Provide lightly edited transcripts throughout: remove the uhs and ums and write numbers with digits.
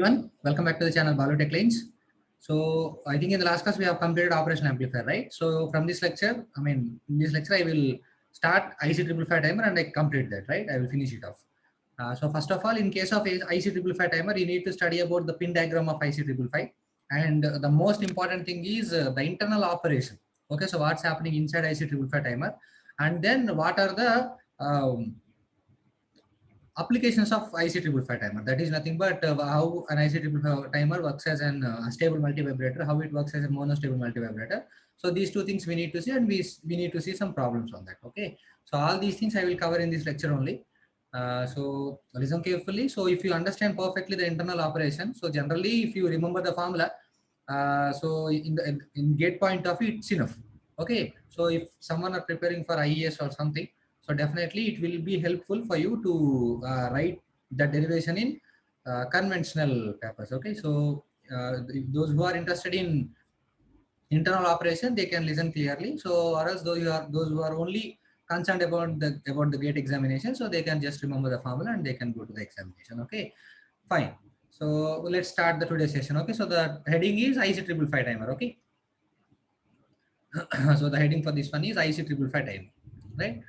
everyone, welcome back to the channel Balu Tech Lanes. So I think in the last class we have completed operation amplifier, right? So from this lecture, in this lecture I will start IC555 timer and I complete that, right? I will finish it off. So first of all, in case of IC555 timer, you need to study about the pin diagram of IC555, and the most important thing is the internal operation. Okay, so what's happening inside IC555 timer, and then what are the applications of IC555 timer. That is nothing but how an IC555 timer works as an stable multivibrator, how it works as a monostable multivibrator. So these two things we need to see, and we need to see some problems on that. Okay, so all these things I will cover in this lecture only. So listen carefully. So if you understand perfectly the internal operation, so generally if you remember the formula, so in gate point of it, it's enough. Okay, so if someone are preparing for IES or something, so definitely it will be helpful for you to write the derivation in conventional papers. Okay, so those who are interested in internal operation, they can listen clearly. So or else those who are only concerned about the gate examination, so they can just remember the formula and they can go to the examination. Okay, fine. So let's start the today's session. Okay, so the heading is IC555 timer. Okay, so the heading for this one is IC555 timer, right?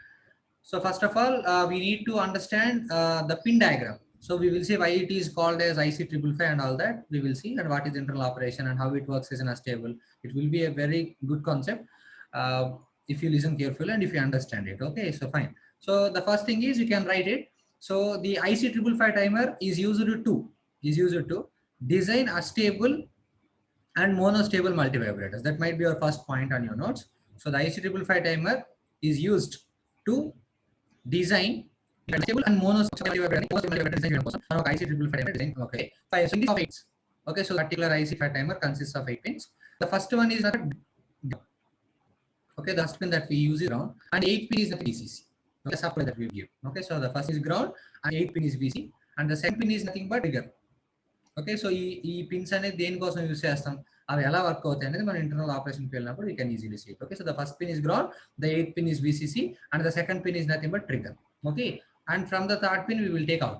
So first of all, we need to understand the pin diagram. So we will see why it is called as IC555 and all that. We will see, and what is internal operation and how it works as an unstable. It will be a very good concept if you listen carefully and if you understand it. Okay, so fine. So the first thing is you can write it. So the IC555 timer is used to design a stable and monostable multivibrators. That might be your first point on your notes. So the IC555 timer is used to design stable and monostable design. Okay, five so of 8. Okay, so particular IC5 timer consists of 8 pins. The first one is not okay. The first pin that we use is ground, and 8 pin is the VCC. Okay, supply that we give. Okay, so the first is ground and 8 pin is VCC, and the second pin is nothing but trigger. Okay, so ఈ pins అనేది దేనికోసం use చేస్తాం, అవి ఎలా work అవుతాయి అనేది మన internal ఆపరేషన్కి వెళ్ళినప్పుడు you can easily see it. Okay, so the first pin is ground, the 8th pin is VCC, and the second pin is nothing but trigger. Okay, and from the third pin we will take out.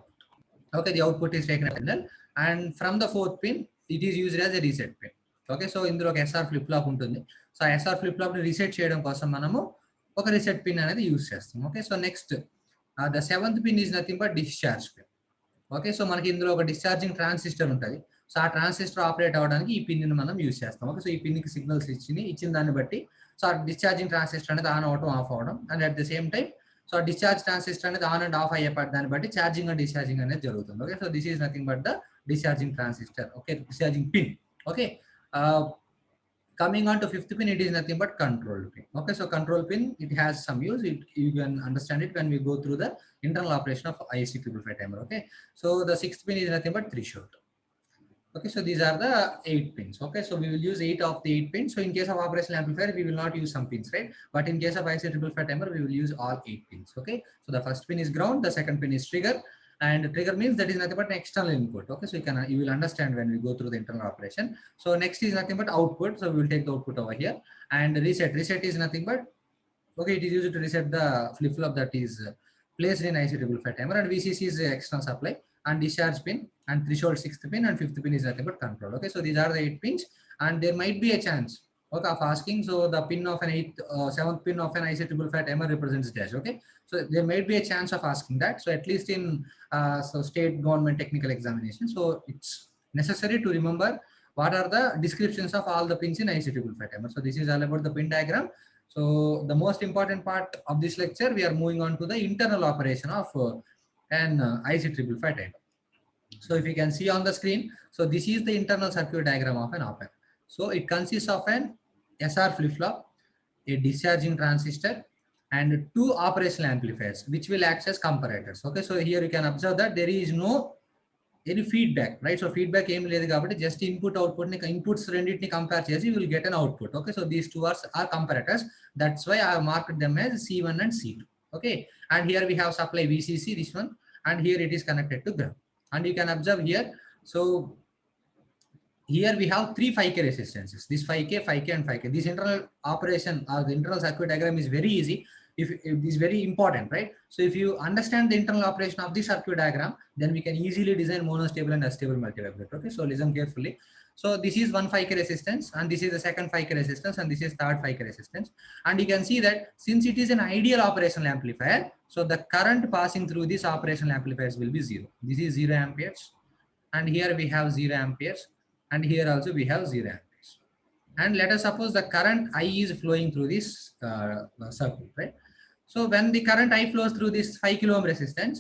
Okay, the output is taken at, and from the 4th pin it is used as a reset pin. Okay, so ఇందులో ఒక SR flip flop ఉంటుంది. So SR flip flop ని reset చేయడం కోసం మనము ఒక reset pin అనేది use చేస్తాం. Okay, so next the 7th pin is nothing but discharge pin. Okay, so మనకి ఇందులో ఒక డిశ్చార్జింగ్ ట్రాన్సిస్టర్ ఉంటుంది. సో ఆ ట్రాన్సిస్టర్ ఆపరేట్ అవ్వడానికి ఈ పిన్ ని మనం యూస్ చేస్తాం. ఓకే, సో ఈ పిన్ కి సిగ్నల్స్ ఇచ్చిన దాన్ని బట్టి సో ఆ డిశ్చార్జింగ్ ట్రాన్సిస్టర్ అనేది ఆన్ అవడం ఆఫ్ అవడం, and at the same time so discharge transistor అనేది ఆన్ అండ్ ఆఫ్ అయ్యే దాన్ని బట్టి ఛార్జింగ్ అండ్ డిశ్చార్జింగ్ అనేది జరుగుతుంది. Okay, so this is nothing but the discharging transistor. Okay, discharging pin. Okay, coming on to 5th pin, it is nothing but control pin. Okay, so control pin, it has some use. You can understand it when we go through the internal operation of IC555 timer. Okay, so the 6th pin is nothing but threshold. Okay, so these are the 8 pins. Okay, so we will use 8 of the 8 pins. So in case of operational amplifier, we will not use some pins, right? But in case of IC555 timer, we will use all 8 pins. Okay, so the first pin is ground, the second pin is trigger, and trigger means that is nothing but an external input. Okay, so you will understand when we go through the internal operation. So next is nothing but output. So we will take the output over here, and reset is nothing but, okay, it is used to reset the flip flop that is placed in IC555 timer, and VCC is the external supply, and discharge pin, and threshold 6th pin, and 5th pin is nothing but control. Okay, so these are the 8 pins, and there might be a chance, okay, of asking, so the pin of an 7th pin of an IC555 timer represents dash. Okay, so there might be a chance of asking that. So at least in so state government technical examination, so it's necessary to remember what are the descriptions of all the pins in IC555 timer. So this is all about the pin diagram. So the most important part of this lecture, we are moving on to the internal operation of an IC555 timer. So if you can see on the screen, so this is the internal circuit diagram of an op-amp. So it consists of an SR flip-flop, a discharging transistor, and 2 operational amplifiers which will act as comparators. Okay, so here you can observe that there is no any feedback, right? So feedback ఏం లేదు కాబట్టి just input output ని inputs రెండింటిని compare చేసి you will get an output. Okay, so these two are comparators. That's why I have marked them as C1 and C2. Okay, and here we have supply VCC, this one, and here it is connected to ground. And you can observe here, so here we have 3 5K resistances, this 5K, 5K, and 5K. This internal operation or the internal circuit diagram is very easy. if this is very important, right? So if you understand the internal operation of the circuit diagram, then we can easily design monostable and astable multivibrator. Okay, so listen carefully. So this is one 5K resistance, and this is the second 5K resistance, and this is third 5K resistance. And you can see that since it is an ideal operational amplifier, so the current passing through these operational amplifiers will be 0. This is 0 amperes, and here we have 0 amperes, and here also we have 0 amperes. And let us suppose the current I is flowing through this circuit, right? So when the current I flows through this 5 kilo ohm resistance,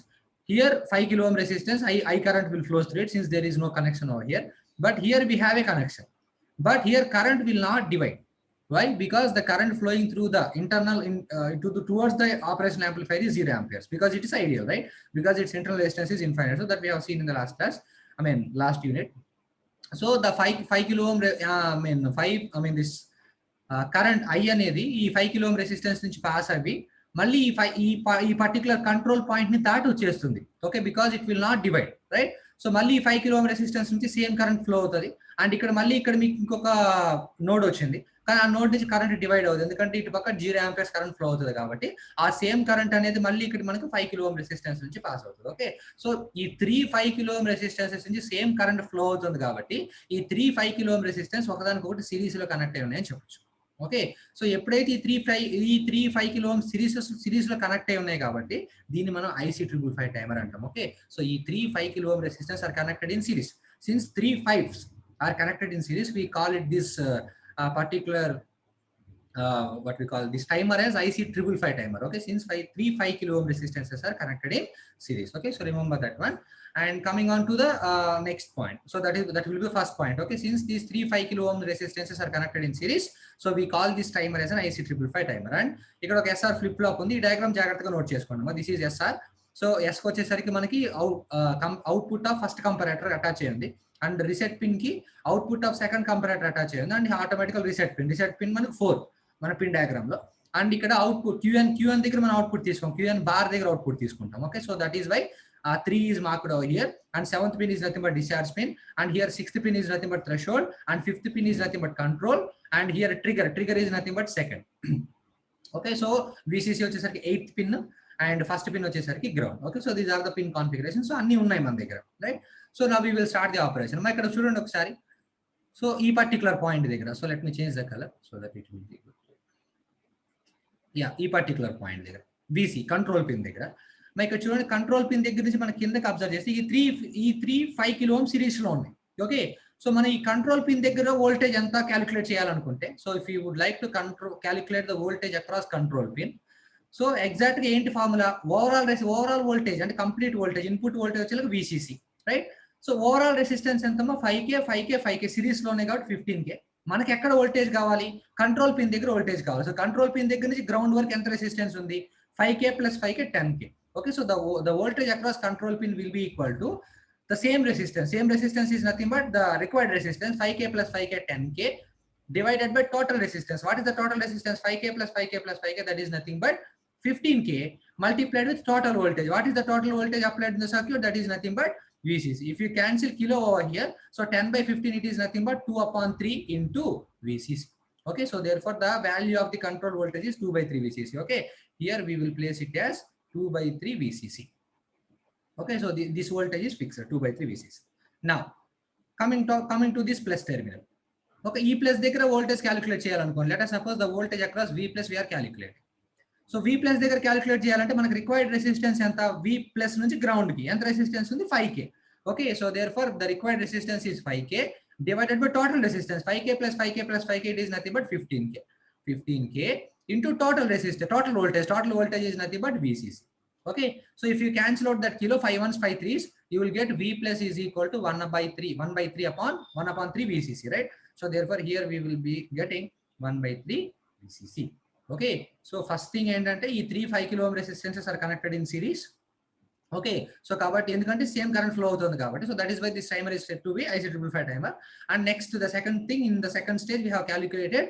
here 5 kilo ohm resistance, I current will flow through it since there is no connection over here. But here we have a connection. But here current will not divide. Why? Because the current flowing through the internal towards the operational amplifier is 0 amperes, because it is ideal, right? Because its internal resistance is infinite. So that we have seen in the last class, last unit. So the 5 kilo ohm, this current I అనేది ఈ 5 kilo ohm resistance నుంచి pass అవి మళ్ళీ ఈ particular control point ని దాటి వచ్చేస్తుంది. Okay, because it will not divide, right? So మళ్ళీ ఈ 5 kilo ohm resistance నుంచి సేమ్ కరెంట్ ఫ్లో అవుతుంది. అండ్ ఇక్కడ మళ్ళీ ఇక్కడ మీకు ఇంకొక నోడ్ వచ్చింది, కానీ ఆ నోడ్ నుంచి కరెంట్ డివైడ్ అవుతుంది, ఎందుకంటే ఇటు పక్క 0 ఆంపియర్స్ కరెంట్ ఫ్లో అవుతుంది కాబట్టి ఆ సేమ్ కరెంట్ అనేది మళ్ళీ ఇక్కడ మనకు 5 kilo ohm రెసిస్టెన్స్ నుంచి పాస్ అవుతుంది. ఓకే, సో ఈ 5 kilo ohm రెసిస్టెన్సెస్ నుంచి సేమ్ కరెంట్ ఫ్లో అవుతుంది కాబట్టి ఈ 5 kilo ohm రెసిస్టెన్స్ ఒకదానికొకటి సిరీస్ లో కనెక్ట్ అయి ఉన్నాయని చెప్పొచ్చు. ఓకే, సో ఎప్పుడైతే ఈ 5 kilo ohm సిరీస్ లో కనెక్ట్ అయి ఉన్నాయి కాబట్టి దీన్ని మనం IC555 టైమర్ అంటాం. ఓకే, సో ఈ 5 kilo ohm resistance are connected in series. Since 3 5s are connected in series, we call it this particular what we call this timer as IC555 timer. Okay, since 5 kilo ohm resistances are connected in series. Okay, so remember that one. And coming on to the next point, so that will be the first point. Okay, since these 5 kilo ohm resistances are connected in series, so we call this timer as an IC555 timer. And ఇక్కడ ఒక SR flip flop ఉంది, ఈ diagram జాగ్రత్తగా note చేసుకోండి. This is SR. So S కి వచ్చేసరికి మనకి output of first comparator attach అయ్యింది, అండ్ రిసెట్ పిన్ కి output of second comparator attach అయ్యింది, అండ్ ఆటోమేటికల్ రిసెట్ పిన్ మనకు 4 మన పిన్ డయాగ్రామ్ లో. అండ్ ఇక్కడ అవుట్పుట్ క్యూఎన్ దగ్గర మనం అవుట్పుట్ తీసుకుంటాం, క్యూఎన్ బార్ దగ్గర అవుట్పుట్ తీసుకుంటాం. Okay, so that is why 3 is marked over here, and 7th pin is nothing but discharge pin, and here 6th pin is nothing but threshold, and 5th pin is nothing but control, and here trigger is nothing but second. Okay, so VCC వచ్చేసరికి 8th pin and first pin వచ్చేసరికి ground. Okay, so these are the pin configurations. So అన్ని ఉన్నాయి మన దగ్గర, right? So now we will start the operation. మరి ఇక్కడ చూడండి ఒకసారి. సో ఈ పర్టికులర్ పాయింట్ దగ్గర, so let me change the colour so that it will be good. Yeah, ఈ పర్టికులర్ పాయింట్ దగ్గర VC కంట్రోల్ పిన్ దగ్గర మరి ఇక్కడ చూడండి, కంట్రోల్ పిన్ దగ్గర నుంచి మన కిందకి అబ్జర్వ్ చేస్తే ఈ 5 kilo ohm సిరీస్ లో ఉన్నాయి. ఓకే, సో మనం ఈ కంట్రోల్ పిన్ దగ్గర వోల్టేజ్ ఎంత క్యాలిక్యులేట్ చేయాలనుకుంటే, so if you would like to calculate the voltage across control pin, so exact గా ఏంటి ఫార్ములా, ఓవరాల్ వోల్టేజ్ అంటే కంప్లీట్ వోల్టేజ్, ఇన్పుట్ వోల్టేజ్ వచ్చేసి VCC, right? So overall resistance ఎంతమో 5K సిరీస్ లోనే కాబట్టి 15K. మనకి ఎక్కడ వోల్టేజ్ కావాలి, కంట్రోల్ పిన్ దగ్గర వోల్టేజ్ కావాలి. సో కంట్రోల్ పిన్ దగ్గర నుంచి గ్రౌండ్ వరకు ఎంత రెసిస్టెన్స్ ఉంది, 5K + 5K 10K. Okay, so the voltage across control pin will be equal to the same resistance. Same resistance is nothing but the required resistance 5K + 5K 10K divided by total resistance. What is the total resistance? 5K + 5K + 5K, that is nothing but 15K multiplied with total voltage. What is the total voltage applied in the circuit? That is nothing but VCC. If you cancel kilo over here, so 10/15 it is nothing but 2/3 into VCC. Okay, so therefore the value of the control voltage is 2/3 VCC. Okay, here we will place it as 2/3 VCC. Okay, so this voltage is fixed 2/3 VCC. Now coming to this plus terminal. Okay, E plus దగ్గర voltage calculate చేయాలనుకోండి. Let us suppose the voltage across V plus we are calculating. So V plus దగ్గర calculate చేయాలంటే మనకి required resistance ఎంత, V plus నుంచి ground కి ఎంత resistance ఉంది, 5K. Okay, so therefore the required resistance is 5K divided by total resistance 5K + 5K + 5K, it is nothing but 15K into total resistance, total voltage is nothing but VCC. Okay, so if you cancel out that kilo 5 1s 5 3s, you will get V plus is equal to 1/3 upon 1/3 VCC, right? So therefore here we will be getting 1/3 VCC. Okay, so first thing ఏంటంటే ఈ 5 kilo ohm resistances are connected in series. Okay, so కాబట్టి ఎందుకంటే same current flow అవుతుంది కాబట్టి, so that is why this timer is set to be IC555 timer. And next the second thing, in the second stage we have calculated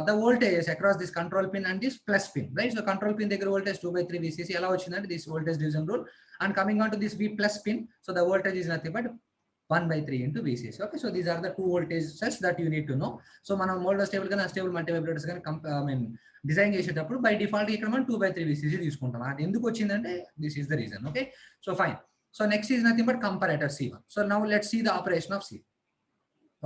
the voltages across this control pin and this plus pin, right? So control pin దగ్గర voltage 2/3 VCC ఎలా వచ్చిందంటే this voltage division rule. And coming on to this V plus pin, so the voltage is nothing but 1/3 into VCC. Okay, so these are the two voltages that you need to know. So మనం moulder stable కానీ unstable మల్టీవైబ్రేటర్స్ కానీ design చేసేటప్పుడు by default ఇక్కడ మనం 2/3 VCC తీసుకుంటాం. అది ఎందుకు వచ్చిందంటే this is the reason. Okay, so fine. So next is nothing but comparator C1. So now let's see the operation of C.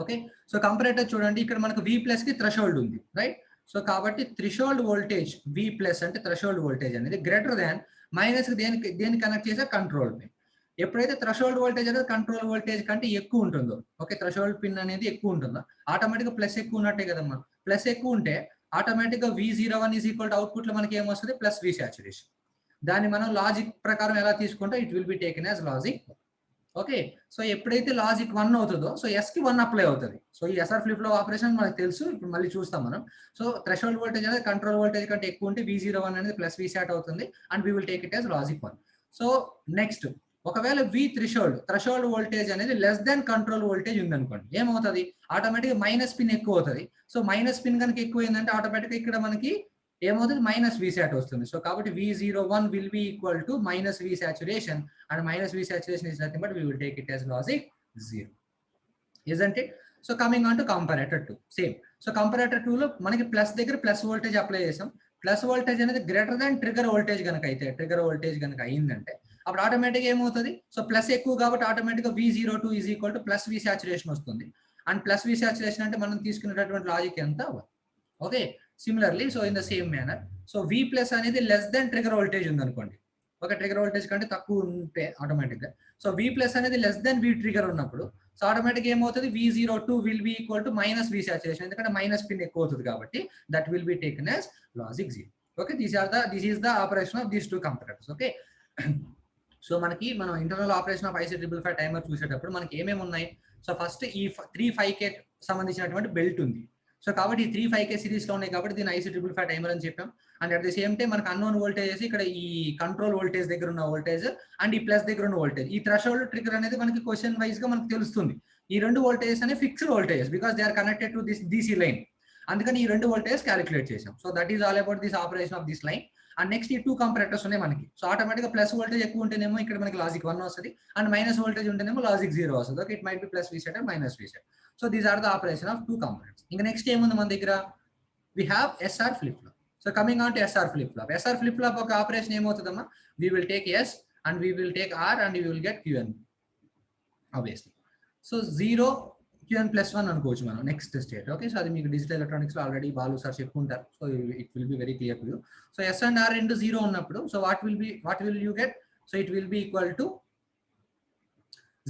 Okay, so comparator చూడండి, ఇక్కడ మనకు V ప్లస్ కి థ్రెషోల్డ్ ఉంది, రైట్? సో కాబట్టి థ్రెషోల్డ్ వోల్టేజ్ V ప్లస్ అంటే threshold voltage అనేది greater than minus దేనికి connect చేసే కంట్రోల్ పిన్. ఎప్పుడైతే థ్రెషోల్డ్ వోల్టేజ్ అనేది కంట్రోల్ వోల్టేజ్ కంటే ఎక్కువ ఉంటుందో, ఓకే, థ్రెషోల్డ్ పిన్ అనేది ఎక్కువ ఉంటుందో ఆటోమేటిక్గా ప్లస్ ఎక్కువ ఉన్నట్టే కదమ్మా. ప్లస్ ఎక్కువ ఉంటే ఆటోమేటిక్గా V01 is equal to output లో మనకి ఏమొస్తుంది, ప్లస్ V సాచురేషన్. దాన్ని మనం లాజిక్ ప్రకారం ఎలా తీసుకుంటే it will be taken as logic. Okay, so ఎప్పుడైతే లాజిక్ 1 అవుతుందో సో S కి 1 అప్లై అవుతుంది. సో ఈ SR ఫ్లిప్ ఫ్లాప్ ఆపరేషన్ మనకు తెలుసు, ఇప్పుడు మళ్ళీ చూస్తాం మనం. సో థ్రెషోల్డ్ వోల్టేజ్ అనేది కంట్రోల్ వోల్టేజ్ కంటే ఎక్కువ ఉంటే V01 అనేది ప్లస్ V సాట్ అవుతుంది and we will take it as logic 1. So next, ఒకవేళ V థ్రెషోల్డ్ వోల్టేజ్ అనేది లెస్ దాన్ కంట్రోల్ వోల్టేజ్ ఉందనుకోండి, ఏమవుతుంది, ఆటోమేటిక్గా మైనస్ పిన్ ఎక్కువ అవుతుంది. సో మైనస్ పిన్ కనుక ఎక్కువ అయిందంటే ఆటోమేటిక్గా ఇక్కడ మనకి ఏమవుతుంది, మైనస్ V సాట్ వస్తుంది. సో కాబట్టి V01 will be equal to minus V saturation and minus V saturation is nothing but we will take it as logic 0. Isn't it? So coming on to comparator 2, same. So comparator 2 లో మనకి plus దగ్గర plus voltage apply చేసాం. Plus voltage అనేది greater దాన్ trigger voltage కనుక అయితే, trigger voltage కనుక అయిందంటే అప్పుడు ఆటోమేటిక్గా ఏమవుతుంది, సో ప్లస్ ఎక్కువ కాబట్టి ఆటోమేటిక్గా V02 is equal to plus V saturation వస్తుంది. అండ్ ప్లస్ V సాచురేషన్ అంటే మనం తీసుకునేటటువంటి లాజిక్ ఎంత, okay. Similarly, so in the same manner, so V plus అనేది లెస్ దాన్ ట్రిగర్ వోల్టేజ్ ఉందనుకోండి, ఒక ట్రిగర్ వోల్టేజ్ కంటే తక్కువ ఉంటే ఆటోమేటిక్గా, సో V ప్లస్ అనేది లెస్ దాన్ V ట్రిగర్ ఉన్నప్పుడు సో ఆటోమేటిక్గా ఏమవుతుంది, V02 will be equal to minus V saturation, ఎందుకంటే మైనస్ పిన్ ఎక్కువ అవుతుంది కాబట్టి that will be taken as logic 0. Okay, this is the operation of these two comparators. Okay, so మనం internal operation of IC555 timer చూసేటప్పుడు మనకి ఏమేమి ఉన్నాయి. So first ఈ 3-5K సంబంధించినటువంటి బెల్ట్ ఉంది. సో కాబట్టి ఈ 3-5K సిరీస్ లో ఉన్నాయి కాబట్టి దీని IC555 టైమర్ అని చెప్పాం. And at the same time మనకు అన్నోన్ వోల్టేజెస్ ఇక్కడ ఈ కంట్రోల్ వోల్టేజ్ దగ్గర ఉన్న వోల్టేజ్ అండ్ ఈ ప్లస్ దగ్గర ఉన్న వోల్టేజ్, ఈ థ్రెషోల్డ్ ట్రిగర్ అనేది మనకి క్వశ్చన్ వైజ్ గా మనకు తెలుస్తుంది. ఈ రెండు వోల్టేజెస్ అనేవి fixed voltages because they are connected to this DC line. అందుకని ఈ రెండు వోల్టేజెస్ క్యాలిక్యులేట్ చేసాం. So that is all about this operation of this line. And next ఈ 2 కంపారేటర్స్ ఉన్నాయి మనకి. సో ఆటోమేటిక్గా ప్లస్ వోల్టేజ్ ఎక్కువ ఉంటేనేమో ఇక్కడ మనకి లాజిక్ 1 వస్తుంది అండ్ మైనస్ వోల్టేజ్ ఉంటేనేమో లాజిక్ 0 వస్తుంది. Okay, it might be plus V set and minus V set. So these are the operation of 2 comparators. ఇంకా నెక్స్ట్ ఏముంది మన దగ్గర, we have SR flip flop. So coming on to SR flip flop. SR flip flop ఒక operation ఏమవుతుందమ్మా, we will take S and we will take R and we will get Qn obviously. So 0 Qn plus 1 అనుకోవచ్చు మనం next state. Okay, so అది మీకు digital electronics లో already Balu sir చెప్పుకుంటారు. So it will be very clear to you. So S and R రెండు 0 ఉన్నప్పుడు so what will you get? So it will be equal to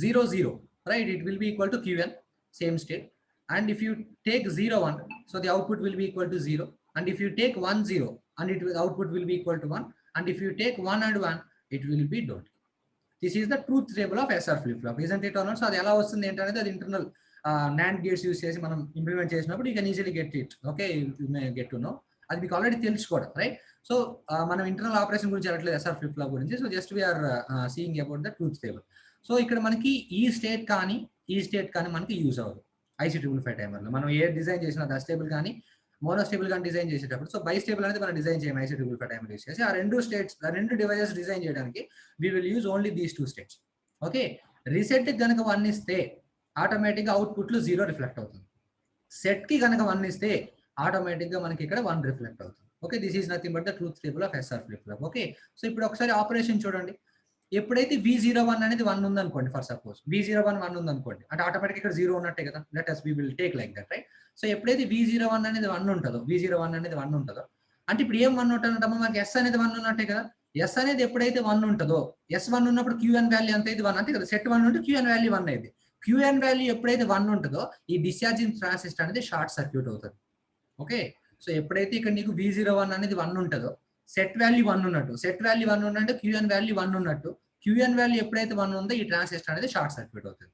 0 0, right? It will be equal to Qn, same state. And if you take 0 1, so the output will be equal to 0. And if you take 1 0, and output will be equal to 1. And if you take 1 and 1, it will be dot. This is the truth table of SR flip flop, isn't it or not? So అది ఎలా వస్తుంది ఏంటనేది అది internal NAND gates use చేసి మనం implement చేసినప్పుడు you can easily get it. Okay, you may get to know. అది మీకు ఆల్రెడీ తెలుసుకోవడం, రైట్? సో మనం ఇంటర్నల్ ఆపరేషన్ గురించి వెళ్ళట్లేదు SR flip flop గురించి. So just we are seeing about the truth table. So ఇక్కడ మనకి ఈ స్టేట్ కానీ మనకి యూజ్ అవ్వదు IC555 టైమర్లో. మనం ఏ డిజైన్ చేసినా అస్టేబుల్ కానీ మోనోస్టేబుల్ కానీ డిజైన్ చేసేటప్పుడు సో బైస్టేబుల్ అనేది మనం డిజైన్ చేయం IC555 టైమర్ యూస్ చేసి. ఆ రెండు డివైజెస్ డిజైన్ చేయడానికి we will use only these 2 states. Okay, reset కనుక 1 ఇస్తే ఆటోమేటిక్గా అవుట్పుట్లో 0 రిఫ్లెక్ట్ అవుతుంది. సెట్ కి కనుక 1 ఇస్తే ఆటోమేటిక్గా మనకి ఇక్కడ 1 రిఫ్లెక్ట్ అవుతుంది. Okay, this is nothing but the truth table of SR flip flop. Okay, so ఇప్పుడు ఒకసారి ఆపరేషన్ చూడండి. ఎప్పుడైతే V01 అనేది 1 ఉందనుకోండి, ఫర్ సపోజ్ V01 1 ఉందనుకోండి, అంటే ఆటోమేటిక్ ఇక్కడ 0 ఉన్నట్టే కదా. Let us we will take like that, right? So ఎప్పుడైతే V01 అనేది 1 ఉంటుందో అంటే ఇప్పుడు ఏం 1 ఉంటుందంటే మనకి S అనేది 1 ఉన్నట్టే కదా. S అనేది ఎప్పుడైతే 1 ఉంటుందో, S1 ఉన్నప్పుడు Qn వాల్యూ ఎంత అయితే 1 అంతే కదా. సెట్ 1 ఉంటే Qn వాల్యూ 1 అయింది. Qn వాల్యూ ఎప్పుడైతే 1 ఉంటుందో ఈ డిశ్చార్జింగ్ ట్రాన్సిస్టర్ అనేది షార్ట్ సర్క్యూట్ అవుతుంది. ఓకే, సో ఎప్పుడైతే ఇక్కడ నీకు V01 అనేది 1 ఉంటుందో సెట్ వాల్యూ 1 ఉన్నట్టు, సెట్ వాల్యూ 1 ఉన్నట్టు Qn వాల్యూ 1 ఉన్నట్టు, Qn వాల్యూ ఎప్పుడైతే 1 ఉందో ఈ ట్రాన్సిస్టర్ అనేది షార్ట్ సర్క్యూట్ అవుతుంది.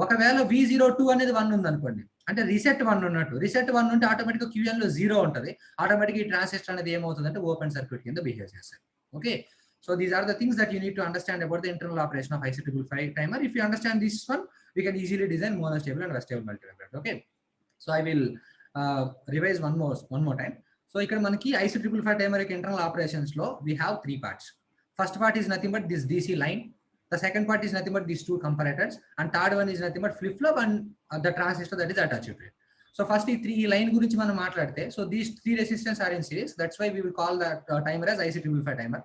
ఒకవేళ V02 అనేది 1 ఉంది అనుకోండి, అంటే రీసెట్ 1 ఉన్నట్టు. రీసెట్ 1 ఉంటే ఆటోమేటిక్గా Qn లో 0 ఉంటుంది. ఆటోమేటిక్గా ఈ ట్రాన్సిస్టర్ అనేది ఏమవుతుంది అంటే ఓపెన్ సర్క్యూట్ కింద బిహేవ్ చేస్తారు. Okay, so these are the things that you need to understand about the internal operation of IC555 timer. If you understand this one, we can easily design monostable and stable multivariate. Okay, so I will revise one more time. So ఇక్కడ మనకి IC555 timer యొక్క internal operations లో we have 3 parts. First part is nothing but this DC line. The second part is nothing but these two comparators, and third one is nothing but flip-flop and the transistor that is attached to it. So first ఈ 3 line గురించి మనం మాట్లాడితే, so these 3 resistance are in series, that's why we will call that timer as IC555 timer.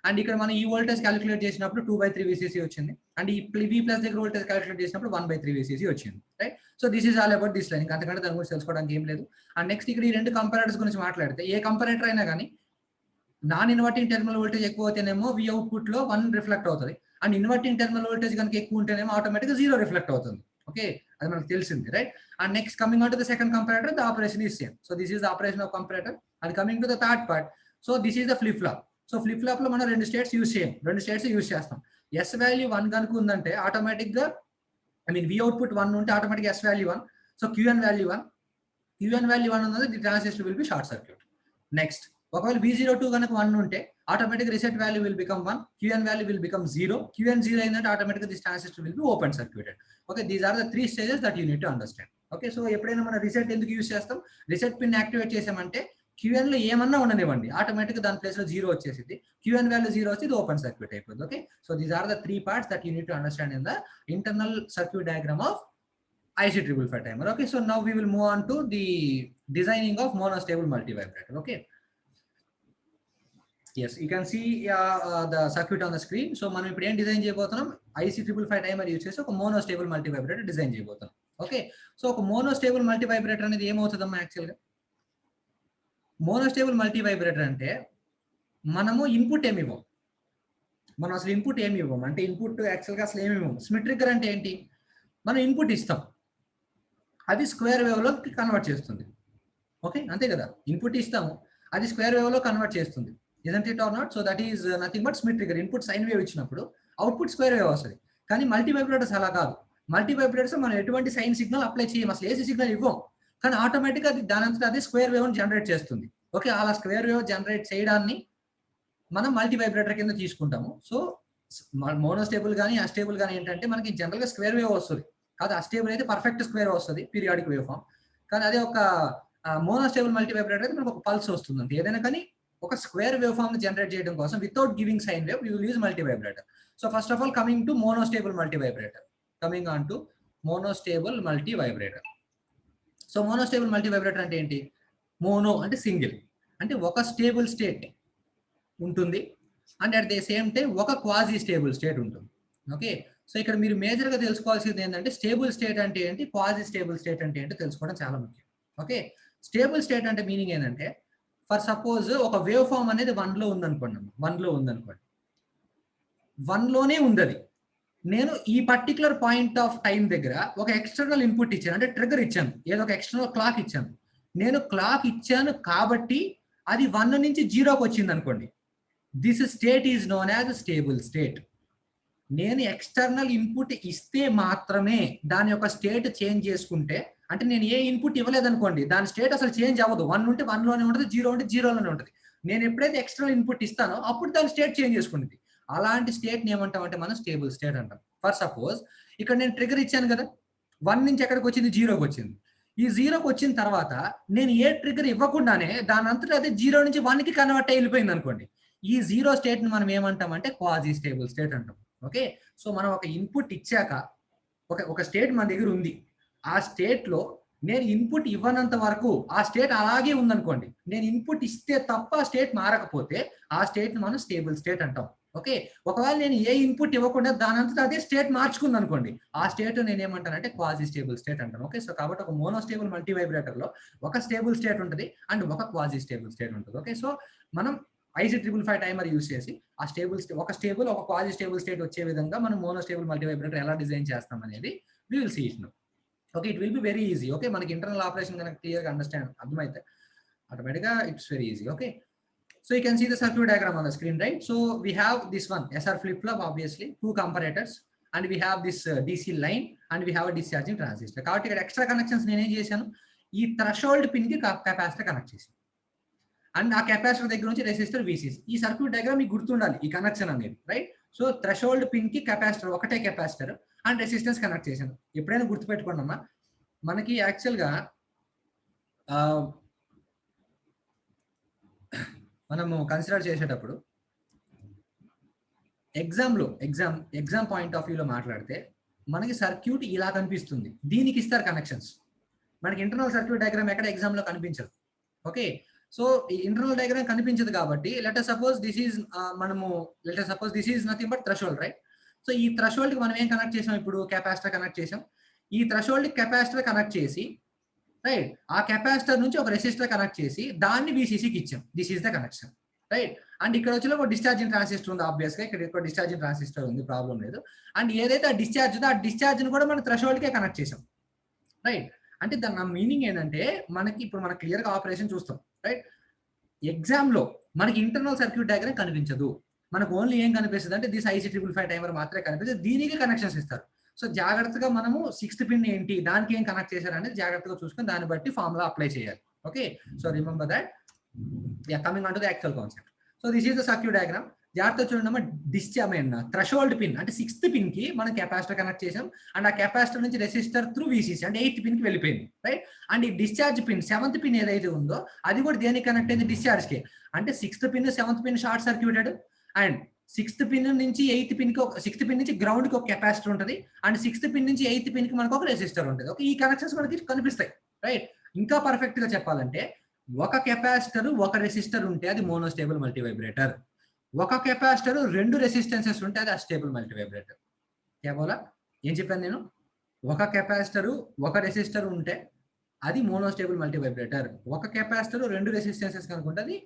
And ఇక్కడ మనం ఈ voltage calculate చేసినప్పుడు 2/3 VCC వచ్చింది, and ఈ V ప్లస్ దగ్గర వోల్టేజ్ క్యాలిక్యులేట్ చేసినప్పుడు 1/3 VCC వచ్చింది, right? So this is all about this line. అంతకంటే దాని గురించి తెలుసుకోవడానికి ఏం లేదు. అండ్ నెక్స్ట్ ఇక్కడ ఈ రెండు కంపారేటర్స్ గురించి మాట్లాడితే, ఏ కంపారేటర్ అయినా కానీ నాన్ ఇన్వర్టింగ్ టెర్మినల్ వోల్టేజ్ ఎక్కువ అయితేనేమో V అవుట్పుట్ లో 1 రిఫ్లెక్ట్ అవుతుంది, అండ్ ఇన్వర్టింగ్ టెర్మినల్ వోల్టేజ్ కనుక ఎక్కువ ఉంటేనేమో ఆటోమేటిక్ గా 0 రిఫ్లెక్ట్ అవుతుంది. ఓకే, అది మనకు తెలిసింది, right? And next coming on to the second comparator, the operation is same. So this is the operation of comparator. And coming to the third part, so this is the flip flop. So flip flop లో మనం రెండు states use చేస్తాం. S value 1 కనుక ఉందంటే automatic గా V output 1 ఉంటే automatic S value 1. So QN value 1 ఉన్నది, the transistor will B short circuit. Next ఒకవేళ V02 కనుక 1 ఉంటే automatic reset value will become 1, QN value will become 0. QN 0 అయిందంటే automatic this transistor will be open circuited. Okay, these are the 3 stages that you need to understand. Okay, so ఎప్పుడైనా మనం reset ఎందుకు use చేస్తాం? Reset pin activate చేసామంటే QN లో ఏమన్నా ఉండనివ్వండి, automatic దాని ప్లేస్ లో 0 వచ్చేసింది. QN వాల్యూ 0 వస్తే ఇది ఓపెన్ సర్క్యూట్ అయిపోతుంది. Okay, so these are the 3 parts that you need to understand in the internal circuit diagram of IC555 timer. Okay, so now we will move on to the designing of monostable multivibrator. Okay, yes, you can see the circuit on the screen. So మనం ఇప్పుడు ఏం design చేయబోతున్నాం? IC555 timer use చేసి ఒక మోనోస్టేబుల్ multivibrator design చేయబోతున్నాం. Okay, so ఒక మోనోస్టేబుల్ multivibrator అనేది ఏమవుతుందమ్మా? యాక్చువల్గా మోనోస్టేబుల్ మల్టీవైబ్రేటర్ అంటే మనము ఇన్పుట్ ఏమి ఇవ్వం. మనం అసలు ఇన్పుట్ ఏమి ఇవ్వం, అంటే ఇన్పుట్ యాక్చువల్గా అసలు ఏమి ఇవ్వం. స్మిత్ ట్రిగ్గర్ అంటే ఏంటి? మనం ఇన్పుట్ ఇస్తాం, అది స్క్వేర్ వేవ్ లో కన్వర్ట్ చేస్తుంది. ఓకే, అంతే కదా? ఇన్పుట్ ఇస్తాము, అది స్క్వేర్ వేవ్ లో కన్వర్ట్ చేస్తుంది. isn't it or not? So that is nothing but Smith trigger. Input sine wave ఇచ్చినప్పుడు అవుట్పుట్ స్క్వేర్ వేవ్ వస్తుంది. కానీ మల్టీవైబ్రేటర్స్ అలా కాదు. మల్టీవైబ్రేటర్స్ మనం ఎటువంటి సైన్ సిగ్నల్ అప్లై చేయం, అసలు ఏసీ సిగ్నల్ ఇవ్వం, కానీ ఆటోమేటిక్గా అది దానంతట అది స్క్వేర్ వేవ్ జనరేట్ చేస్తుంది. ఓకే, అలా స్క్వేర్ వేవ్ జనరేట్ చేయడాన్ని మనం మల్టీవైబ్రేటర్ కింద తీసుకుంటాము. సో మోనోస్టేబుల్ కానీ అస్టేబుల్ కానీ ఏంటంటే మనకి జనరల్గా స్క్వేర్ వేవ్ వస్తుంది, కాదు అస్టేబుల్ అయితే పర్ఫెక్ట్ స్క్వేర్ వస్తుంది, పీరియాడిక్ వేవ్ ఫామ్. కానీ అదే ఒక మోనోస్టేబుల్ మల్టీవైబ్రేటర్ అయితే మనకు ఒక పల్స్ వస్తుంది. అంటే ఏదైనా కానీ ఒక స్క్వేర్ వేవ్ ఫామ్ ని జనరేట్ చేయడం కోసం without giving sine wave you will use multivibrator. So first of all coming to monostable multivibrator. Coming on to monostable multivibrator. So monostable multivibrator అంటే ఏంటి? మోనో అంటే సింగిల్, అంటే ఒక స్టేబుల్ స్టేట్ ఉంటుంది, and at the same time ఒక quasi stable state ఉంటుంది. Okay, so ఇక్కడ మీరు మేజర్ గా తెలుసుకోవాల్సింది ఏంటంటే స్టేబుల్ స్టేట్ అంటే ఏంటి, క్వాజీ స్టేబుల్ స్టేట్ అంటే ఏంటో తెలుసుకోవడం చాలా ముఖ్యం. ఓకే, స్టేబుల్ స్టేట్ అంటే మీనింగ్ ఏంటంటే, ఫర్ సపోజ్ ఒక వేవ్ ఫామ్ అనేది 1 లో ఉందనుకోండి, 1 లోనే ఉంది అది. నేను ఈ పర్టికులర్ పాయింట్ ఆఫ్ టైం దగ్గర ఒక ఎక్స్టర్నల్ ఇన్పుట్ ఇచ్చాను, అంటే ట్రిగ్గర్ ఇచ్చాను, ఏదో ఒక ఎక్స్టర్నల్ క్లాక్ ఇచ్చాను. నేను క్లాక్ ఇచ్చాను కాబట్టి అది 1 నుంచి 0కి వచ్చింది అనుకోండి, this state is known as stable state. నేను ఎక్స్టర్నల్ ఇన్పుట్ ఇస్తే మాత్రమే దాని యొక్క స్టేట్ చేంజ్ చేసుకుంటే, అంటే నేను ఏ ఇన్పుట్ ఇవ్వలేదు అనుకోండి, దాని స్టేట్ అసలు చేంజ్ అవ్వదు. 1 ఉంటే 1 లోనే ఉంటుంది, 0 ఉంటే 0 లోనే ఉంటుంది. నేను ఎప్పుడైతే ఎక్స్టర్నల్ ఇన్పుట్ ఇస్తానో అప్పుడు దాని స్టేట్ చేంజ్ చేసుకుంటుంది. అలాంటి స్టేట్ ని ఏమంటాం అంటే మనం స్టేబుల్ స్టేట్ అంటాం. ఫర్ సపోజ్ ఇక్కడ నేను ట్రిగ్గర్ ఇచ్చాను కదా, 1 నుంచి ఎక్కడికి వచ్చింది, 0కి వచ్చింది. ఈ 0కి వచ్చిన తర్వాత నేను ఏ ట్రిగ్గర్ ఇవ్వకుండానే దాని అంతటా అదే 0 నుంచి 1కి కన్వర్ట్ అయి వెళ్ళిపోయింది అనుకోండి, ఈ 0 స్టేట్ ని మనం ఏమంటాం అంటే క్వాజీ స్టేబుల్ స్టేట్ అంటాం. ఓకే, సో మనం ఒక ఇన్పుట్ ఇచ్చాక ఒక స్టేట్ మన దగ్గర ఉంది, ఆ స్టేట్ లో నేను ఇన్పుట్ ఇవ్వనంత వరకు ఆ స్టేట్ అలాగే ఉందనుకోండి, నేను ఇన్పుట్ ఇస్తే తప్ప ఆ స్టేట్ మారకపోతే ఆ స్టేట్ ని మనం స్టేబుల్ స్టేట్ అంటాం. ఓకే, ఒకవేళ నేను ఏ ఇన్పుట్ ఇవ్వకుండా దాని అంతటా అదే స్టేట్ మార్చుకుంది అనుకోండి, ఆ స్టేట్ నేను ఏమంటానంటే క్వాజీ స్టేబుల్ స్టేట్ అంటాను. ఓకే, సో కాబట్టి ఒక మోనోస్టేబుల్ మల్టీవైబ్రేటర్ లో ఒక స్టేబుల్ స్టేట్ ఉంటుంది అండ్ ఒక క్వాజీ స్టేబుల్ స్టేట్ ఉంటుంది. ఓకే, సో మనం IC555 టైమర్ యూస్ చేసి ఆ ఒక స్టేబుల్ ఒక క్వాజీ స్టేబుల్ స్టేట్ వచ్చే విధంగా మనం మోనోస్టేబుల్ మల్టీవైబ్రేటర్ ఎలా డిజైన్ చేస్తాం అనేది we will see it now. Okay, it will be very easy. Okay, మనకి ఇంటర్నల్ ఆపరేషన్ కనుక క్లియర్గా అర్థమైతే ఆటోమేటిక్గా it's very easy. Okay, so you can see the circuit diagram on the screen, right? So we have this one SR flip flop, obviously 2 comparators, and we have this DC line, and we have a discharging transistor. కాబట్టి ఇక్కడ extra connections నేను ఏం చేశాను, ఈ threshold pin కి capacitor connect చేశాను, and ఆ capacitor దగ్గర నుంచి రెసిస్టర్ VCC. ఈ సర్క్యూట్ డయాగ్రామ్ మీకు గుర్తుండాలి, ఈ కనెక్షన్ అనేది, రైట్? సో థ్రెషోల్డ్ పిన్ కి కెపాసిటర్, ఒకటే కెపాసిటర్ అండ్ రెసిస్టెన్స్ కనెక్ట్ చేశాను. ఎప్పుడైనా గుర్తుపెట్టుకోండి అమ్మా, మనకి యాక్చువల్గా మనము కన్సిడర్ చేసేటప్పుడు ఎగ్జామ్ పాయింట్ ఆఫ్ వ్యూలో మాట్లాడితే మనకి సర్క్యూట్ ఇలా కనిపిస్తుంది, దీనికి ఇస్తారు కనెక్షన్స్. మనకి ఇంటర్నల్ సర్క్యూట్ డయాగ్రామ్ ఎక్కడ ఎగ్జామ్లో కనిపించదు. ఓకే, సో ఈ ఇంటర్నల్ డయాగ్రామ్ కనిపించదు కాబట్టి let suppose this is nothing but threshold, right? So ఈ థ్రెషోల్డ్ కి మనం ఏం కనెక్ట్ చేసాం, ఇప్పుడు కెపాసిటర్ కనెక్ట్ చేసాం. ఈ థ్రెషోల్డ్ కెపాసిటర్ కనెక్ట్ చేసి, రైట్, ఆ కెపాసిటర్ నుంచి ఒక రెసిస్టర్ కనెక్ట్ చేసి దాన్ని VCCకి ఇచ్చాం. This is the connection, right? And ఇక్కడ వచ్చి ఒక డిశ్చార్జింగ్ ట్రాన్సిస్టర్ ఉంది, ఆబ్వియస్ గా ఇక్కడ డిశ్చార్జింగ్ ట్రాన్సిస్టర్ ఉంది, ప్రాబ్లం లేదు. అండ్ ఏదైతే ఆ డిశ్చార్జ్ ఉందో ఆ డిశ్చార్జ్ ని కూడా మనం థ్రెషోల్డ్ కే కనెక్ట్ చేసాం, రైట్? అంటే దాని మీనింగ్ ఏంటంటే మనకి ఇప్పుడు మనం క్లియర్ గా ఆపరేషన్ చూస్తాం, రైట్? ఎగ్జామ్ లో మనకి ఇంటర్నల్ సర్క్యూట్ డయాగ్రామ్ కనిపించదు, మనకు ఓన్లీ ఏం కనిపిస్తుంది అంటే దిస్ IC555 టైమర్ మాత్రమే కనిపిస్తుంది, దీనికి కనెక్షన్స్ ఇస్తారు. సో జాగ్రత్తగా మనము 6th పిన్ ఏంటి, దానికి ఏం కనెక్ట్ చేశారు అనేది జాగ్రత్తగా చూసుకొని దాన్ని బట్టి ఫార్ములా అప్లై చేయాలి. Okay, so remember that. Coming on to the actual concept. So this is the circuit diagram. జాగ్రత్త చూడండి, థ్రెషోల్డ్ పిన్ అంటే 6th పిన్ కి మనం కెపాసిటర్ కనెక్ట్ చేసాం. అండ్ ఆ కెపాసిటర్ నుంచి రెసిస్టర్ త్రూ VCC అంటే 8th పిన్ కి వెళ్ళిపోయింది, రైట్? అండ్ ఈ డిశ్చార్జ్ పిన్ 7th పిన్ ఏదైతే ఉందో అది కూడా దేనికి కనెక్ట్ అయింది, డిశ్చార్జ్ కి. అంటే 6th pin 7th pin short circuited. And 6th pin నుంచి 8th పిన్ కి 6th పిన్ నుంచి గ్రౌండ్ కి ఒక కెపాసిటర్ ఉంటుంది. అండ్ 6th పిన్ నుంచి 8th పిన్ కి మనకు ఒక రెసిస్టర్ ఉంటుంది. ఓకే, ఈ కనెక్షన్స్ మనకి కనిపిస్తాయి, రైట్? ఇంకా పర్ఫెక్ట్ గా చెప్పాలంటే ఒక కెపాసిటర్ ఒక రెసిస్టర్ ఉంటే అది మోనోస్టేబుల్ మల్టీవైబ్రేటర్. ఒక కెపాసిటర్ 2 రెసిస్టెన్సెస్ ఉంటే అది అస్టేబుల్ మల్టీవైబ్రేటర్. కేవలం ఏం చెప్పాను నేను, ఒక కెపాసిటర్ ఒక రెసిస్టర్ ఉంటే అది మోనోస్టేబుల్ మల్టీవైబ్రేటర్. ఒక కెపాసిటర్ 2 రెసిస్టెన్సెస్ కనుకుంటే అది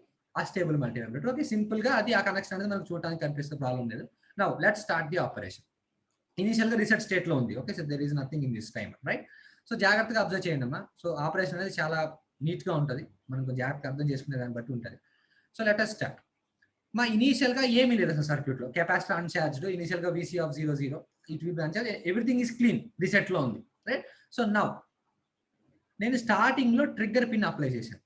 అస్టేబుల్ మల్టీవైబ్రేటర్. ఓకే, సింపుల్ గా అది ఆ కనెక్షన్ అనేది మనకు చూడడానికి కనిపిస్తే ప్రాబ్లం లేదు. Now let's start the operation. Initial గా రీసెట్ స్టేట్ లో ఉంది. Okay, so there is nothing in this time, right? So జాగ్రత్తగా అబ్జర్వ్ చేయండి అమ్మా. సో ఆపరేషన్ అనేది చాలా నీట్ గా ఉంటుంది, మనం జాగ్రత్తగా అర్థం చేసుకునే దాన్ని బట్టి ఉంటుంది. So let us start. మా ఇనిషియల్ గా ఏమీ లేదు అసలు సర్క్యూట్ లో, కెపాసిటర్ అన్చార్జ్డ్, ఇనిషియల్ గా VC of 0 it will be uncharge, everything is clean, reset లో ఉంది, రైట్? సో నౌ నేను స్టార్టింగ్ లో ట్రిగ్గర్ పిన్ అప్లై చేశాను.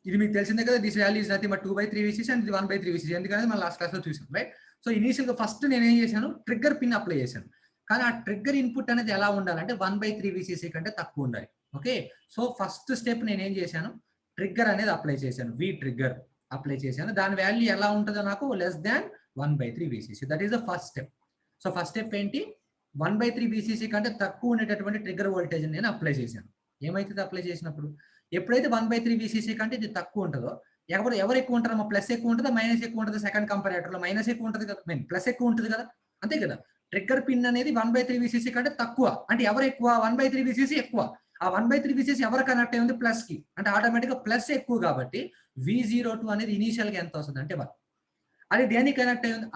ఇది మీకు తెలిసిందే కదా, this value is nothing but 2/3 VCC and ఇది 1/3 VCC, ఎందుకంటే మనం లాస్ట్ క్లాస్ లో చూసాం, రైట్? సో ఇనిషియల్ గా ఫస్ట్ నేను ఏం చేశాను, ట్రిగ్గర్ పిన్ అప్లై చేశాను. కానీ ఆ ట్రిగ్గర్ ఇన్పుట్ అనేది ఎలా ఉండాలంటే 1/3 VCC కంటే తక్కువ ఉండాలి. ఓకే, సో ఫస్ట్ స్టెప్ నేను ఏం చేశాను, ట్రిగ్గర్ అనేది అప్లై చేశాను, V ట్రిగ్గర్ అప్లై చేశాను. దాని వాల్యూ ఎలా ఉంటుందో నాకు less than 1/3 VCC. That is the first step. So first step ఏంటి, 1/3 VCC కంటే తక్కువ ఉండేటటువంటి ట్రిగ్గర్ వోల్టేజ్ నేను అప్లై చేశాను. ఏమైతుంది అప్లై చేసినప్పుడు, ఎప్పుడైతే 1/3 VCC కంటే ఇది తక్కువ ఉంటుందో, ఎవరు ఎక్కువ ఉంటారో, ప్లస్ ఎక్కువ ఉంటుందా మైనస్ ఎక్కువ ఉంటుంది, సెకండ్ కంపారేటర్ లో మైనస్ ఎక్కువ ఉంటుంది కదా, ప్లస్ ఎక్కువ ఉంటుంది కదా, అంతే కదా? ట్రిగ్గర్ పిన్ అనేది 1/3 VCC కంటే తక్కువ అంటే ఎవరు ఎక్కువ, 1/3 VCC ఎక్కువ. ఆ 1/3 VCC ఎవరు కనెక్ట్ అయ్యి ఉంది, ప్లస్ కి, అంటే ఆటోమేటిక్ గా ప్లస్ ఎక్కువ కాబట్టి V02 అనేది ఇనిషియల్ గా ఎంత వస్తుంది అంటే 1. అది దేనికి కనెక్ట్ అయ్యి ఉంది,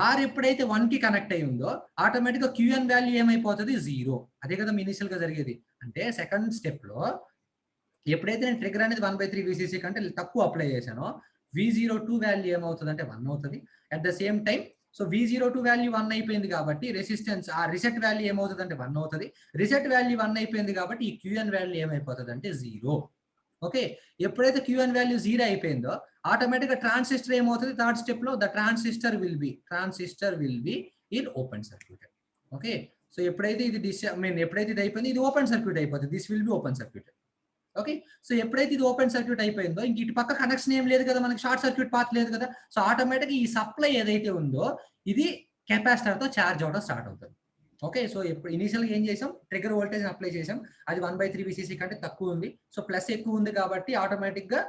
ఆర్ ఎప్పుడైతే 1 కి కనెక్ట్ అయ్యి ఉందో ఆటోమేటిక్ గా QN వాల్యూ ఏమైపోతుంది, 0. అదే కదా ఇనిషియల్ గా జరిగేది. అంటే సెకండ్ స్టెప్ లో ఎప్పుడైతే నేను ట్రిగ్గర్ అనేది 1/3 VCC కంటే తక్కువ అప్లై చేశానో V02 వాల్యూ ఏమవుతుంది అంటే 1 అవుతుంది. At the same time so V02 value 1 అయిపోయింది కాబట్టి రెసిస్టెన్స్ ఆ రిసెట్ వాల్యూ ఏమవుతుంది అంటే 1 అవుతుంది. రిసెట్ వాల్యూ 1 అయిపోయింది కాబట్టి ఈ QN వాల్యూ ఏమైపోతుంది అంటే 0. ఓకే, ఎప్పుడైతే QN వాల్యూ 0 అయిపోయిందో ఆటోమేటిక్ గా ట్రాన్సిస్టర్ ఏమవుతుంది, థర్డ్ స్టెప్ లో the transistor will be in open circuit. Okay, so ఎప్పుడైతే ఇది ఎప్పుడైతే ఇది అయిపోయింది ఇది ఓపెన్ సర్క్యూట్ అయిపోతుంది, this will be open circuit. Okay, so ఎప్పుడైతే ఇది ఓపెన్ సర్క్యూట్ అయిపోయిందో ఇంక ఇటు పక్క కనెక్షన్ ఏం లేదు కదా, మనకి షార్ట్ సర్క్యూట్ పాత్ లేదు కదా. సో ఆటోమేటిక్ ఈ సప్లై ఏదైతే ఉందో ఇది కెపాసిటర్ తో ఛార్జ్ అవడం స్టార్ట్ అవుతుంది. ఓకే, సో ఇప్పుడు ఇనిషియల్ గా ఏం చేసాం, ట్రిగ్గర్ వోల్టేజ్ అప్లై చేసాం, అది 1/3 VCC కంటే తక్కువ ఉంది. సో ప్లస్ ఎక్కువ ఉంది కాబట్టి ఆటోమేటిక్ గా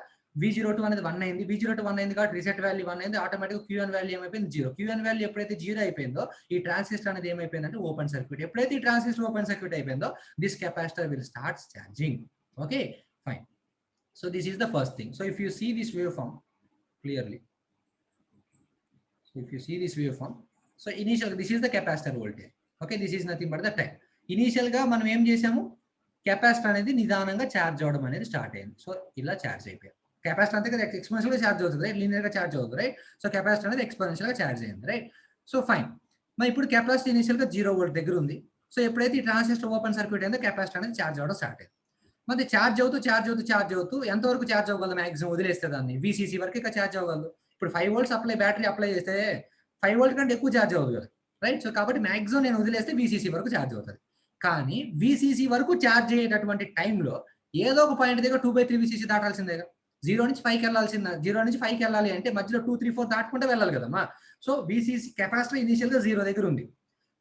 V02 అనేది 1 అయింది. V02 1 అయింది కాబట్టి రిసెట్ వాల్యూ 1 అయింది. ఆటోమేటిక్ QN వాల్యూ ఏమైపోయింది, 0. QN వాల్యూ ఎప్పుడైతే 0 అయిపోయిందో ఈ ట్రాన్సిస్టర్ అనేది ఏమైపోయిందంటే ఓపెన్ సర్క్యూట్. ఎప్పుడైతే ఈ ట్రాన్సిస్టర్ ఓపెన్ సర్క్యూట్ అయిపోయిందో this capacitor will start charging. Okay, fine. So this is the first thing. So if you see this waveform clearly, so initial this is the capacitor voltage. Okay, this is nothing but the time. Initial గా మనం ఏం చేసాము, capacitor అనేది నిదానంగా charge అవడం అనేది start అయింది. So ఇలా ఛార్జ్ అయిపోయింది. కెపాసిటర్ అంతే కదా ఎక్స్పోనెన్షియల్ గా ఛార్జ్ అవుతుంది, రైట్? లీనియర్ గా ఛార్జ్ అవుతుంది, రైట్? సో కెపాసిటర్ అనేది ఎక్స్పోనెన్షియల్ గా ఛార్జ్ అయింది, రైట్? So fine. మరి ఇప్పుడు కెపాసిటర్ ఇనిషియల్ గా 0 వోల్ట్ దగ్గర ఉంది. సో ఎప్పుడైతే ఈ ట్రాన్సిస్టర్ ఓపెన్ సర్క్యూట్ అయిందో కెపాసిటర్ అనేది ఛార్జ్ అవడం స్టార్ట్ అయింది. మరి ఛార్జ్ అవుతూ ఎంతవరకు ఛార్జ్ అవ్వగలదు, మాక్సిమం వదిలేస్తే దాన్ని VCC వరకు ఇక ఛార్జ్ అవ్వగలదు. ఇప్పుడు 5 వోల్ట్స్ బ్యాటరీ అప్లై చేస్తే 5 వోల్ట్ కంటే ఎక్కువ ఛార్జ్ అవ్వదు కదా, రైట్? సో కాబట్టి మాక్సిమం నేను వదిలేస్తే VCC వరకు ఛార్జ్ అవుతుంది. కానీ VCC వరకు ఛార్జ్ అయ్యేటటువంటి టైంలో ఏదో ఒక పాయింట్ దగ్గర 2/3 VCC దాటాల్సిందేగా. 0 నుంచి 5కి వెళ్ళాల్సిందా, 0 నుంచి 5కి వెళ్ళాలి అంటే మధ్యలో 2, 3, 4 దాటుకుంటే వెళ్ళాలి కదమ్మా. సో VCC కెపాసిటర్ ఇనిషియల్ గా 0 దగ్గర ఉంది.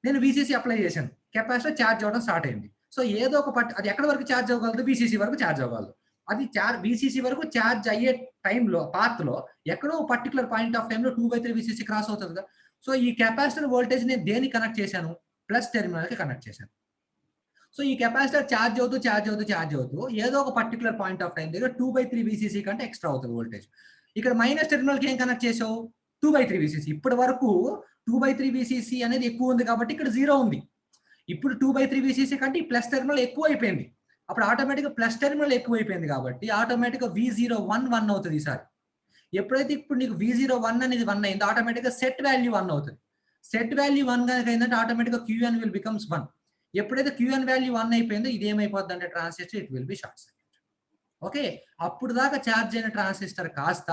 నేను VCC అప్లై చేశాను, కెపాసిటర్ ఛార్జ్ అవ్వడం స్టార్ట్ అయింది. సో ఏదో ఒక అది ఎక్కడ వరకు ఛార్జ్ అవ్వగలదు? VCC వరకు ఛార్జ్ అవ్వగలదు. అది VCC వరకు ఛార్జ్ అయ్యే టైంలో పాత్లో ఎక్కడో పర్టికులర్ పాయింట్ ఆఫ్ టైంలో 2/3 VCC క్రాస్ అవుతుంది కదా. సో ఈ కెపాసిటర్ వోల్టేజ్ నేను దేనికి కనెక్ట్ చేశాను? ప్లస్ టెర్మినల్ కి కనెక్ట్ చేశాను. సో ఈ కెపాసిటర్ ఛార్జ్ అవుతూ ఏదో ఒక పర్టికులర్ పాయింట్ ఆఫ్ టైం దగ్గర 2/3 VCC కంటే ఎక్స్ట్రా అవుతుంది వోల్టేజ్. ఇక్కడ మైనస్ టెర్మినల్ కి ఏం కనెక్ట్ చేసావు? 2/3 VCC. ఇప్పటి వరకు 2/3 VCC అనేది ఎక్కువ ఉంది కాబట్టి ఇక్కడ 0 ఉంది. ఇప్పుడు 2/3 VCC కంటే ఈ ప్లస్ టెర్మినల్ ఎక్కువ అయిపోయింది. అప్పుడు ఆటోమేటిక్గా ప్లస్ టెర్మినల్ ఎక్కువ అయిపోయింది కాబట్టి ఆటోమేటిక్గా V01 1 అవుతుంది ఈసారి. ఎప్పుడైతే ఇప్పుడు నీకు V01 అనేది 1 అయిందో ఆటోమేటిక్గా సెట్ వాల్యూ 1 అవుతుంది. సెట్ వాల్యూ 1 కనుక అయిందంటే ఆటోమేటిక్గా QN విల్ బికమ్స్ 1. ఎప్పుడైతే QN వాల్యూ 1 అయిపోయిందో ఇది ఏమైపోద్ది అంటే transistor it will B short circuit. Okay, అప్పుడు దాకా ఛార్జ్ అయిన ట్రాన్సిస్టర్ కాస్త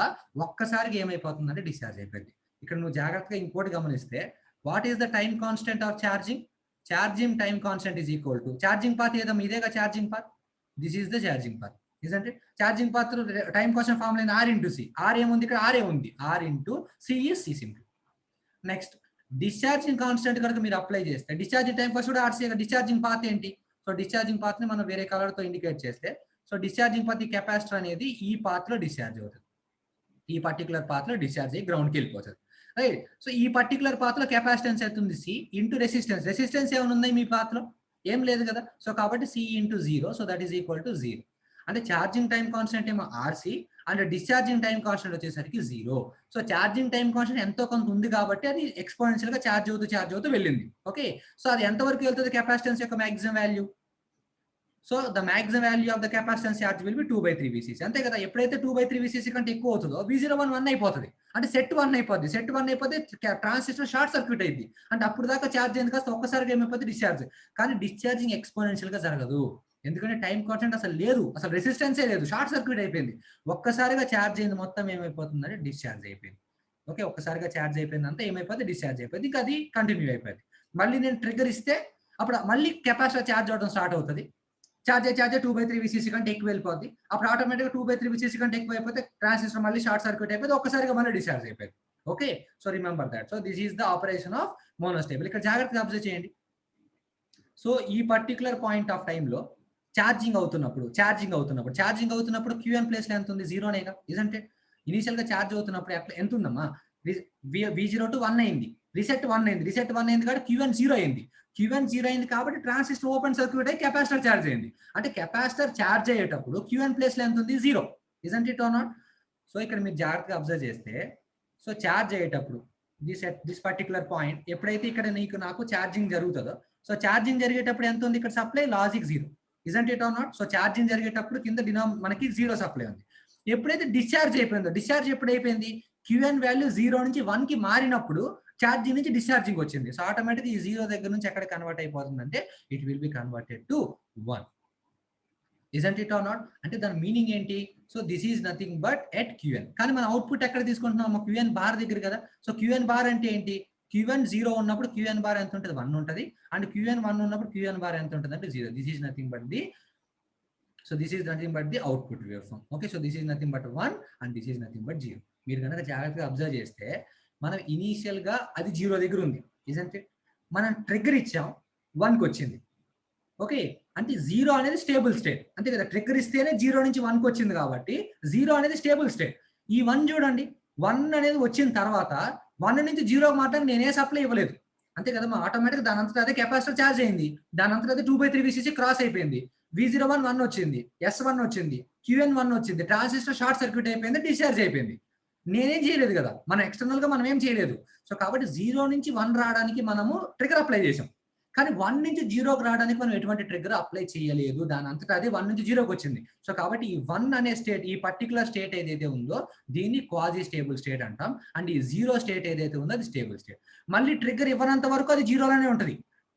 ఒక్కసారిగా ఏమైపోతుందంటే డిశ్చార్జ్ అయిపోయింది. ఇక్కడ నువ్వు జాగ్రత్తగా ఇంకోటి గమనిస్తే, what is the time constant of charging? Charging time constant is equal to charging path ఏదో ఇదేగా charging path. This is the charging path. ఇదంటే charging path time constant formula R into C. R ఏముంది ఇక్కడ? R ఉంది. R into C is C simple. Next discharging constant కనుక మీరు apply చేస్తే discharging time constant కూడా RC. డిశ్చార్జింగ్ పాత్ ఏంటి? So discharging path ని మనం వేరే కలర్ తో ఇండికేట్ చేస్తే, సో డిశ్చార్జింగ్ పాత్ ఈ కెపాసిటర్ అనేది ఈ పాత్ లో డిశ్చార్జ్ అవుతుంది. ఈ పర్టికులర్ పాత్ లో డిశ్చార్జ్ అయ్యి గ్రౌండ్ కి వెళ్ళిపోతుంది. రైట్. సో ఈ పర్టికులర్ పాత్ లో కెపాసిటెన్స్ అవుతుంది C ఇంటూ రెసిస్టెన్స్. రెసిస్టెన్స్ ఏమైనా ఉంది మీ పాత్ లో? ఏం లేదు కదా. సో కాబట్టి C into 0, so that is equal to 0. అంటే ఛార్జింగ్ టైం కాన్స్టెంట్ ఏమో RC and discharging time constant వచ్చేసరికి 0. సో ఛార్జింగ్ టైం కాన్స్టెంట్ ఎంతో కొంత ఉంది కాబట్టి అది ఎక్స్పోనెన్షియల్ గా ఛార్జ్ అవుతూ వెళ్ళింది. ఓకే, సో అది ఎంతవరకు వెళ్తుంది కెపాసిటెన్స్ యొక్క maximum value? So the maximum value of the capacitance charge will be 2/3 VCC. అంతే కదా. ఎప్పుడైతే 2/3 VCC కంటే ఎక్కువ అవుతుందో V01 1 అయిపోతుంది. అంటే సెట్ 1 అయిపోద్ది. సెట్ 1 అయిపోతే ట్రాన్సిస్టర్ షార్ట్ సర్క్యూట్ అయింది. అంటే అప్పుడు దాకా ఛార్జ్ అయింది కాస్త ఒక్కసారిగా ఏమైపోతుంది? డిశ్చార్జ్. కానీ డిశ్చార్జింగ్ ఎక్స్పోనెన్షియల్ గా జరగదు. ఎందుకంటే టైం కాన్స్టెంట్ అసలు లేదు, అసలు రెసిస్టెన్సే లేదు, షార్ట్ సర్క్యూట్ అయిపోయింది. ఒక్కసారిగా ఛార్జ్ అయింది మొత్తం ఏమైపోతుందంటే డిశ్చార్జ్ అయిపోయింది. ఓకే, ఒక్కసారిగా ఛార్జ్ అయిపోయింది అంతా ఏమైపోతుంది? డిశ్చార్జ్ అయిపోయింది. ఇంకా అది కంటిన్యూ అయిపోయింది. మళ్ళీ నేను ట్రిగ్గర్ ఇస్తే అప్పుడు మళ్ళీ కెపాసిటర్ ఛార్జ్ అవడం స్టార్ట్ అవుతుంది. ఛార్జ్ 2/3 VCC కంటే ఎక్కువ వెళ్ళిపోద్ది. అప్పుడు ఆటోమేటిక్గా 2/3 VCC కంటే ఎక్కువ అయిపోతే ట్రాన్సిస్టర్ మళ్ళీ షార్ట్ సర్క్యూట్ అయిపోతే ఒక్కసారిగా మళ్ళీ డిశ్చార్జ్ అయిపోయింది. Okay, so remember that. So this is the operation of మోనోస్టేబుల్. ఇక్కడ జాగ్రత్తగా అబ్జర్వ్ చేయండి. సో ఈ పర్టికులర్ పాయింట్ ఆఫ్ టైంలో ఛార్జింగ్ అవుతున్నప్పుడు QN ప్లేస్ లో ఎంత ఉంది? 0నేగా. ఇదంటే ఇనిషియల్ గా ఛార్జ్ అవుతున్నప్పుడు ఎంత ఉందమ్మా? V02 1 అయింది, రిసెట్ 1 అయింది. రిసెట్ 1 అయింది కాబట్టి QN 0 అయింది. QN 0 అయింది కాబట్టి ట్రాన్సిస్టర్ ఓపెన్ సర్క్యూట్ అయ్యి కెపాసిటర్ ఛార్జ్ అయింది. అంటే కెపాసిటర్ ఛార్జ్ అయ్యేటప్పుడు QN ప్లేస్ లో ఎంత ఉంది? 0. Isn't it or not? So ఇక్కడ మీరు జాగ్రత్తగా అబ్జర్వ్ చేస్తే, సో ఛార్జ్ అయ్యేటప్పుడు దిస్ పర్టికులర్ పాయింట్ ఎప్పుడైతే ఇక్కడ నాకు ఛార్జింగ్ జరుగుతుందో, సో ఛార్జింగ్ జరిగేటప్పుడు ఎంత ఉంది? ఇక్కడ supply logic 0. Isn't it or not? So charging జరిగేటప్పుడు కింద మనకి 0 సప్లై ఉంది. ఎప్పుడైతే డిశ్చార్జ్ అయిపోయిందో, డిశ్చార్జ్ ఎప్పుడు అయిపోయింది? QN వాల్యూ 0 నుంచి 1 కి మారినప్పుడు ఛార్జింగ్ నుంచి డిశ్చార్జింగ్ వచ్చింది. సో ఆటోమేటిక్ ఈ 0 దగ్గర నుంచి ఎక్కడ కన్వర్ట్ అయిపోతుందంటే it will be converted to 1. Isn't it or not? అంటే దాని మీనింగ్ ఏంటి? So this is nothing but at QN. కానీ మన అవుట్పుట్ ఎక్కడ తీసుకుంటున్నాం? QN బార్ దగ్గర కదా. సో QN బార్ అంటే ఏంటి? QN 0 ఉన్నప్పుడు QN బార్ ఎంత ఉంటుంది? 1 ఉంటుంది. అండ్ QN 1 ఉన్నప్పుడు QN బార్ ఎంత ఉంటుంది అంటే 0. This is nothing but the output wave form. Okay, so this is nothing but 1 and this is nothing but 0. మీరు కనుక జాగ్రత్తగా అబ్జర్వ్ చేస్తే మనం ఇనీషియల్ గా అది 0 దగ్గర ఉంది. Isn't it? మనం ట్రిగ్గర్ ఇచ్చాం, 1కి వచ్చింది. ఓకే, అంటే 0 అనేది స్టేబుల్ స్టేట్. అంతే కదా. ట్రిగ్గర్ ఇస్తేనే 0 నుంచి 1కి వచ్చింది కాబట్టి 0 అనేది స్టేబుల్ స్టేట్. ఈ 1 చూడండి, 1 అనేది వచ్చిన తర్వాత 1 నుంచి 0కి మాత్రం నేనే సప్లై ఇవ్వలేదు. అంతే కదా. ఆటోమేటిక్ దాని అంతటా అదే కెపాసిటర్ ఛార్జ్ అయింది. దాని అంతటా అదే 2/3 VCC క్రాస్ అయిపోయింది. V01 1 వచ్చింది, S1 వచ్చింది, QN 1 వచ్చింది. ట్రాన్సిస్టర్ షార్ట్ సర్క్యూట్ అయిపోయింది, డిశ్చార్జ్ అయిపోయింది. నేనేం చేయలేదు కదా, మన ఎక్స్టర్నల్ గా మనం ఏం చేయలేదు. సో కాబట్టి 0 నుంచి 1 రావడానికి మనము ట్రిగ్గర్ అప్లై చేసాం. కానీ 1 నుంచి 0కి రావడానికి మనం ఎటువంటి ట్రిగ్గర్ అప్లై చేయలేదు. దాని అంతటా అదే 1 నుంచి 0కి వచ్చింది. సో కాబట్టి ఈ 1 అనే స్టేట్, ఈ పర్టికులర్ స్టేట్ ఏదైతే ఉందో దీన్ని క్వాజీ స్టేబుల్ స్టేట్ అంటాం. అండ్ ఈ 0 స్టేట్ ఏదైతే ఉందో అది స్టేబుల్ స్టేట్. మళ్ళీ ట్రిగ్గర్ ఇవ్వనంత వరకు అది 0లోనే ఉంటుంది.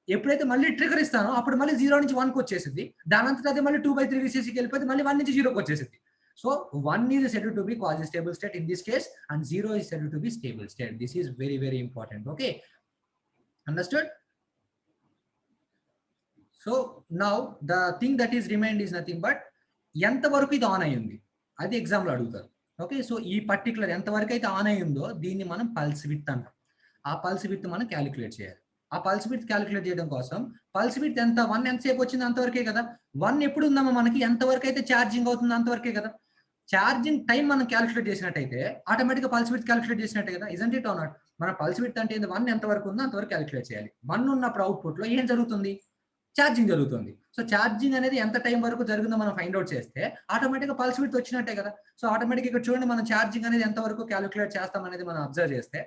ఎప్పుడైతే మళ్ళీ ట్రిగ్గర్ ఇస్తానో అప్పుడు మళ్ళీ 0 నుంచి 1కి వచ్చేసింది. దాని అంతటా అదే మళ్ళీ 2/3 VCCకి వెళ్ళిపోతే మళ్ళీ 1 నుంచి 0కి వచ్చేసింది. So 1 is said to be quasi-stable state in this case, and 0 is said to be stable state. This is very, very important. Okay, understood? So now the thing that is remained is nothing but ఎంత వరకు ఇది on అయ్యింది అది exam లో అడుగుతారు. Okay, so ఈ particular ఎంత వరకు అయితే ఆన్ అయ్యిందో దీన్ని మనం పల్స్ విడ్త్ అంటాం. ఆ పల్స్ విడ్త్ మనం క్యాలిక్యులేట్ చేయాలి. ఆ పల్స్ విడ్త్ క్యాలిక్యులేట్ చేయడం కోసం పల్స్ విడ్త్ ఎంత 1 ఎంతసేపు వచ్చింది అంతవరకే కదా. 1 ఎప్పుడు ఉందమ్మా మనకి ఎంతవరకు అయితే ఛార్జింగ్ అవుతుందో అంతవరకే కదా. ఛార్జింగ్ టైం మనం క్యాలిక్యులేట్ చేసినట్టయితే ఆటోమేటిక్‌గా పల్స్ విడ్త్ క్యాలిక్యులేట్ చేసినట్టే కదా. Isn't it or not? మన పల్స్ విడ్త్ అంటే 1 ఎంత వరకు ఉందో అంతవరకు క్యాలిక్యులేట్ చేయాలి. 1 ఉన్నప్పుడు అవుట్‌పుట్‌లో ఏం జరుగుతుంది? ఛార్జింగ్ జరుగుతుంది. సో ఛార్జింగ్ అనేది ఎంత టైం వరకు జరిగిందో మనం ఫైండ్ ఔట్ చేస్తే ఆటోమేటిక్‌గా పల్స్ విడ్త్ వచ్చినట్టే కదా. సో ఆటోమేటిక్‌గా ఇక్కడ చూడండి మనం ఛార్జింగ్ అనేది ఎంత వరకు క్యాలిక్యులేట్ చేస్తాం అనేది మనం అబ్జర్వ్ చేస్తే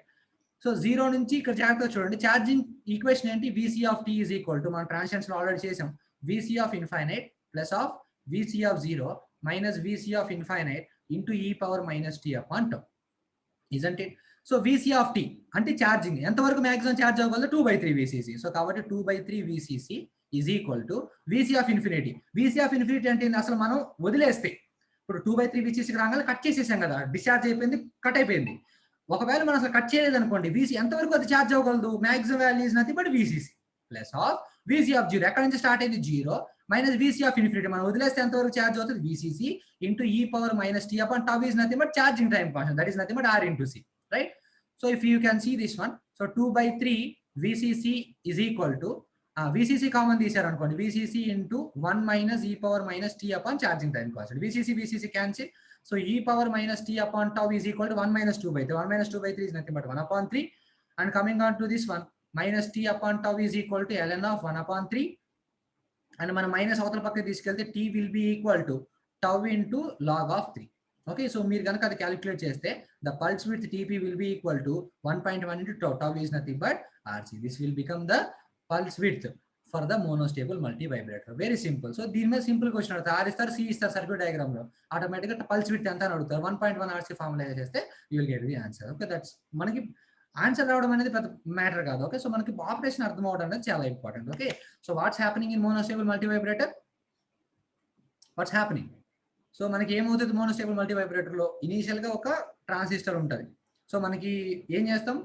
సో 0 నుంచి ఇక్కడ జాగ్రత్తగా చూడండి. ఛార్జింగ్ ఈక్వేషన్ ఏంటి? Vc of t is equal to మనం ట్రాన్సిషన్స్‌లో ఆల్రెడీ చేసాం. Vc of infinite plus of Vc of 0 minus Vc of infinite into e power minus t upon tau. Isn't it? So Vc of t అంటే charging ఎంతవరకు maximum charge అవ్వగలదు? 2/3 Vcc. So కాబట్టి 2/3 Vcc is equal to Vc of infinity. Vc of infinity అంటే అసలు మనం వదిలేస్తే ఇప్పుడు 2/3 Vcc రాగానే cut చేసేసాం కదా. డిశ్చార్జ్ అయిపోయింది, కట్ అయిపోయింది. ఒకవేళ మనం అసలు కట్ చేయలేదు అనుకోండి, వీసీ ఎంతవరకు అది ఛార్జ్ అవ్వగలదు? Maximum value is nothing but VCC plus of VC of 0. ఎక్కడ నుంచి స్టార్ట్ అయింది? 0 మైనస్ వీసీ ఆఫ్ ఇన్ఫినిటీ. మనం వదిలేస్తే ఎంతవరకు ఛార్జ్ అవుతుంది? VCC into e power minus t upon tau is nothing but charging time constant, that is nothing but R into C, right? So if you can see this one, so 2/3 VCC is equal to VCC common తీసారు అనుకోండి, VCC into 1 minus e power minus t upon charging time constant. VCC cancel. So e power minus t upon tau is equal to 1 minus 2/3. 1 minus 2/3 is nothing but 1 upon 3. And coming on to this one, minus t upon tau is equal to ln of 1 upon 3. And మన minus అవతల పక్కకి తీసుకెళ్తే t will be equal to tau into log of 3. Okay, so మీరు కనుక అది calculate చేస్తే the pulse width tp will be equal to 1.1 into tau. Tau is nothing but rc. This will become the pulse width for the monostable multi vibrator. Very simple. So దీని మీద simple question అడుగుతారు, are ఇస్తారు, C ఇస్తారు, circuit diagram లో automatic గా pulse width ఎంత అని అడుగుతారు. 1.1 ఆర్సీ ఫార్ములా చేస్తే you will get the answer. Okay, that's మనకి ఆన్సర్ రావడం అనేది పెద్ద మ్యాటర్ కాదు. ఓకే, సో మనకి ఆపరేషన్ అర్థం అవడం అనేది చాలా important. Okay, so what's happening in మోనోస్టేబుల్ multi vibrator? What's happening? So మనకి ఏమవుతుంది మోనోస్టేబుల్ మల్టీ వైబ్రేటర్ లో? ఇనీషియల్ గా ఒక ట్రాన్సిస్టర్ ఉంటుంది. సో మనకి ఏం చేస్తాం?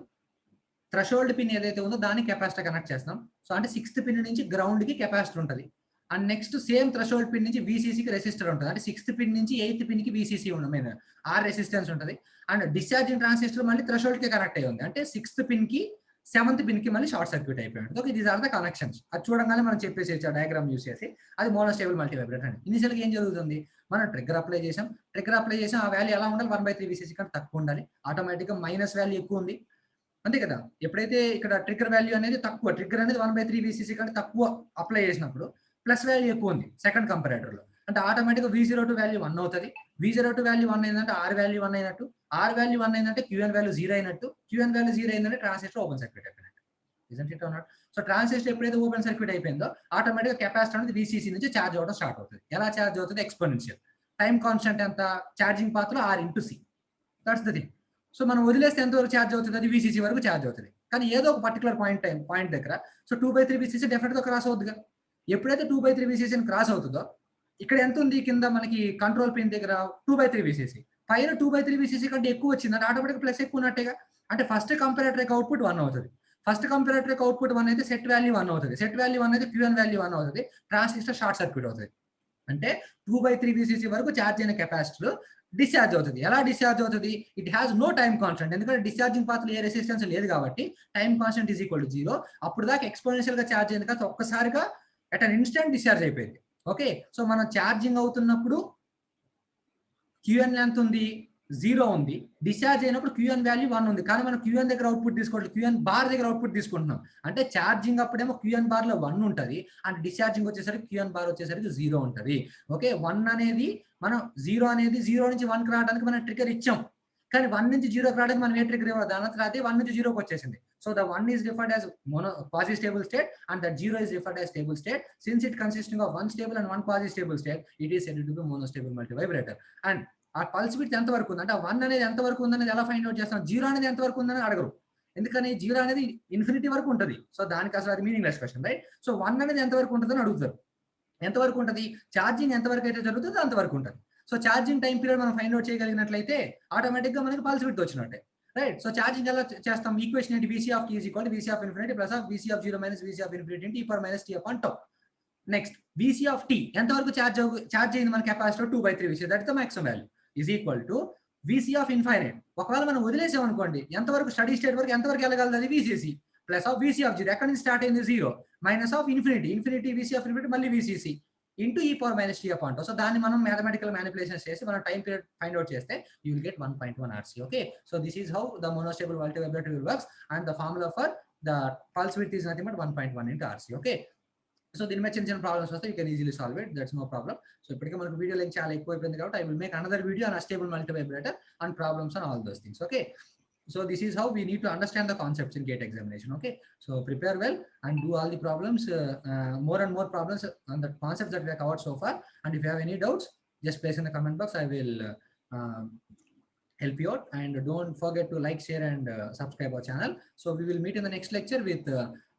థ్రెషోల్డ్ పిన్ ఏదైతే ఉందో దాన్ని కెపాసిటర్ కనెక్ట్ చేస్తాం. సో అంటే 6th పిన్ నుంచి గ్రౌండ్ కి కెపాసిటర్ ఉంటుంది. And next same threshold pin నుంచి వీసీసీకి రెసిస్టర్ ఉంటుంది. అంటే 6th పిన్ నుంచి 8th పిన్ కి వీసీసీ ఉంటుంది, ఆర్ రెసిస్టెన్స్ ఉంటుంది. అండ్ డిశ్చార్జింగ్ ట్రాన్సిస్టర్ మళ్ళీ థ్రెషోల్డ్ కి కనెక్ట్ అయ్యి ఉంది. అంటే 6th పిన్ కి 7th పిన్ కి మళ్ళీ షార్ట్ సర్క్యూట్ అయిపోయింది. Okay, these are the connections. అది చూడగానే మనం చెప్పేసి డయాగ్రామ్ యూస్ చేసి అది మోనోస్టేబుల్ మల్టీ వైబ్రేటర్ అని. ఇనిషియల్ గా ఏం జరుగుతుంది? మనం ట్రిగ్గర్ అప్లై చేసాం. ఆ వాల్యూ ఎలా ఉండాలి? 1/3 వీసీసీ కంటే తక్కువ ఉండాలి. ఆటోమేటిక్ గా మైనస్ వాల్యూ ఎక్కువ ఉంది, అంతే కదా. ఎప్పుడైతే ఇక్కడ ట్రిగ్గర్ వాల్యూ అనేది తక్కువ, ట్రిగ్గర్ అనేది 1/3 వీసీసీ కంటే తక్కువ అప్లై చేసినప్పుడు ప్లస్ వాల్యూ ఎక్కువ ఉంది సెకండ్ కంపారేటర్ లో, అంటే ఆటోమేటిక్గా V02 వాల్యూ 1 అవుతుంది. V02 వాల్యూ 1 అయిందంటే R వాల్యూ 1 అయినట్టు, R వాల్యూ 1 అయిందంటే QN వాల్యూ 0 అయినట్టు, QN వాల్యూ 0 అయిందంటే ట్రాన్సిస్టర్ ఓపెన్ సర్క్యూట్ అయిపోయినట్టు. Isn't it or not? So transistor ఎప్పుడైతే ఓపెన్ సర్క్యూట్ అయిపోయిందో ఆటోమేటిక్గా కెపాసిటర్ అనేది వీసీసీ నుంచి ఛార్జ్ అవ్వడం స్టార్ట్ అవుతుంది. ఎలా ఛార్జ్ అవుతుంది? ఎక్స్పోనెన్షియల్. టైం కాన్స్టెంట్ ఎంత? ఛార్జింగ్ పాత్ర R into C. That's the thing. So మనం వదిలేస్తే ఎంతవరకు ఛార్జ్ అవుతుంది? అది వీసీసీ వరకు ఛార్జ్ అవుతుంది. కానీ ఏదో ఒక పర్టికులర్ పాయింట్ దగ్గర సో 2/3 వీసీసీ డెఫినెట్ గా క్రాస్ అవుతుందిగా. ఎప్పుడైతే 2/3 వీసీసీ క్రాస్ అవుతుందో ఇక్కడ ఎంత ఉంది? కింద మనకి కంట్రోల్ పిన్ దగ్గర 2/3 వీసీసీ, పైన 2/3 వీసీసీ కంటే ఎక్కువ వచ్చిందంటే ఆటోమేటిక్ ప్లస్ ఎక్కువ ఉన్నట్టేగా. అంటే ఫస్ట్ కంపారేటర్ యొక్క అవుట్పుట్ 1 అవుతుంది. ఫస్ట్ కంపారేటర్ యొక్క అవుట్పుట్ 1 అయితే సెట్ వాల్యూ 1 అవుతుంది. సెట్ వాల్యూ 1 అయితే QN వాల్యూ 1 అవుతుంది. ట్రాన్సిస్టర్ షార్ట్ సర్క్యూట్ అవుతుంది. అంటే 2/3 వీసీసీ వరకు ఛార్జ్ అయిన కెపాసిటర్ డిశ్చార్జ్ అవుతుంది. ఎలా డిశ్చార్జ్ అవుతుంది? It has no time constant. ఎందుకంటే డిశ్చార్జింగ్ పాత్రలో ఏ రెసిస్టెన్స్ లేదు కాబట్టి time constant is equal to 0. అప్పుడు దాకా ఎక్స్పోనెన్షియల్ గా ఛార్జ్ అయింది కదా, ఒక్కసారిగా అట్ అన్ ఇన్స్టెంట్ డిశ్చార్జ్ అయిపోయింది. ఓకే, సో మనం ఛార్జింగ్ అవుతున్నప్పుడు QN ఎంత ఉంది? 0 ఉంది. డిశ్చార్జ్ అయినప్పుడు QN వాల్యూ 1 ఉంది. కానీ మనం QN దగ్గర అవుట్పుట్ తీసుకోవట్లేదు, QN బార్ దగ్గర అవుట్పుట్ తీసుకుంటున్నాం. అంటే ఛార్జింగ్ అప్పుడేమో QN బార్ లో 1 ఉంటుంది, అండ్ డిశ్చార్జింగ్ వచ్చేసరికి QN బార్ వచ్చేసరికి 0 ఉంటుంది. ఓకే, 1 అనేది మనం 0 అనేది 0 నుంచి 1కి రావడానికి మనం ట్రిగ్గర్ ఇచ్చాం. కానీ 1 నుంచి 0కి రావడానికి మనం ఏ ట్రిగ్గర్ ఇవ్వాలి? దాని తర్వాత 1 నుంచి 0కి వచ్చేసింది. So the 1 is referred as quasi stable state and that 0 is referred as stable state. Since it consisting of 1 stable and 1 quasi stable state, it is said to be monostable multivibrator. And ఆ pulse width ఎంత వరకు ఉంది అంటే 1 అనేది ఎంత వరకు ఉందనేది ఎలా ఫైండ్ అవుట్ చేస్తాం? 0 అనేది ఎంత వరకు ఉందని అడగరు, ఎందుకని 0 అనేది ఇన్ఫినిటీ వరకు ఉంటుంది. సో దానికి అసలు అది మీనింగ్లెస్ క్వశ్చన్, రైట్? సో 1 అనేది ఎంత వరకు ఉంటుందని అడుగుతారు. ఎంత వరకు ఉంటుంది? ఛార్జింగ్ ఎంత వరకు అయితే జరుగుతుందో అంతవరకు ఉంటుంది. సో ఛార్జింగ్ టైం పీరియడ్ మనం ఫైండ్ అవుట్ చేయగలిగినట్లయితే ఆటోమేటిక్ గా మనకి పల్స్ విడ్త్ వచ్చినట్టే, రైట్? సో ఛార్జింగ్ ఎలా చేస్తాం? ఈక్వేషన్ ఏంటి? Vc of t is equal to Vc of infinity plus of Vc of 0 minus Vc of infinity into e power minus t upon tau. Next Vc of t ఎంత వరకు charge అయింది మన capacitor? 2/3 Vc, that is the maximum value, is equal to VC of infinite ఒకవేళ మనం వదిలేసాం అనుకోండి ఎంతవరకు steady state వరకు ఎంతవరకు వెళ్ళగలదు అది VCC plus of VC of 0 ఎక్కడి నుంచి స్టార్ట్ అయింది 0 minus of infinity VC of infinity మళ్ళీ VCC into e power minus t upon. సో దాన్ని మనం మ్యాథమెటికల్ మ్యానిపులేషన్స్ చేసి మనం టైం పీరియడ్ ఫైండ్ అవుట్ చేస్తే you will get 1.1 RC. Okay, so this is how the monostable multivibrator will works and the formula for the pulse width is nothing but 1.1 into RC. Okay, so దీని మీద చిన్న చిన్న problems వస్తే you can easily solve it, that's no problem. So ఇప్పటికే మనకు video length చాలా ఎక్కువ అయిపోయింది కాబట్టి I will make another video on unstable multivibrator and problems and all those things. Okay, so this is how we need to understand the concepts in GATE examination. Okay, so prepare well and do all the problems, more and more problems on the concepts that we have covered so far. And if you have any doubts, just place in the comment box. I will help you out. And don't forget to like, share and subscribe our channel. So we will meet in the next lecture with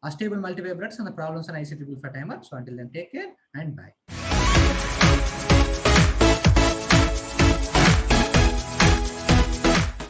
unstable multivibrators and the problems on IC triple for timer. So until then, take care and bye.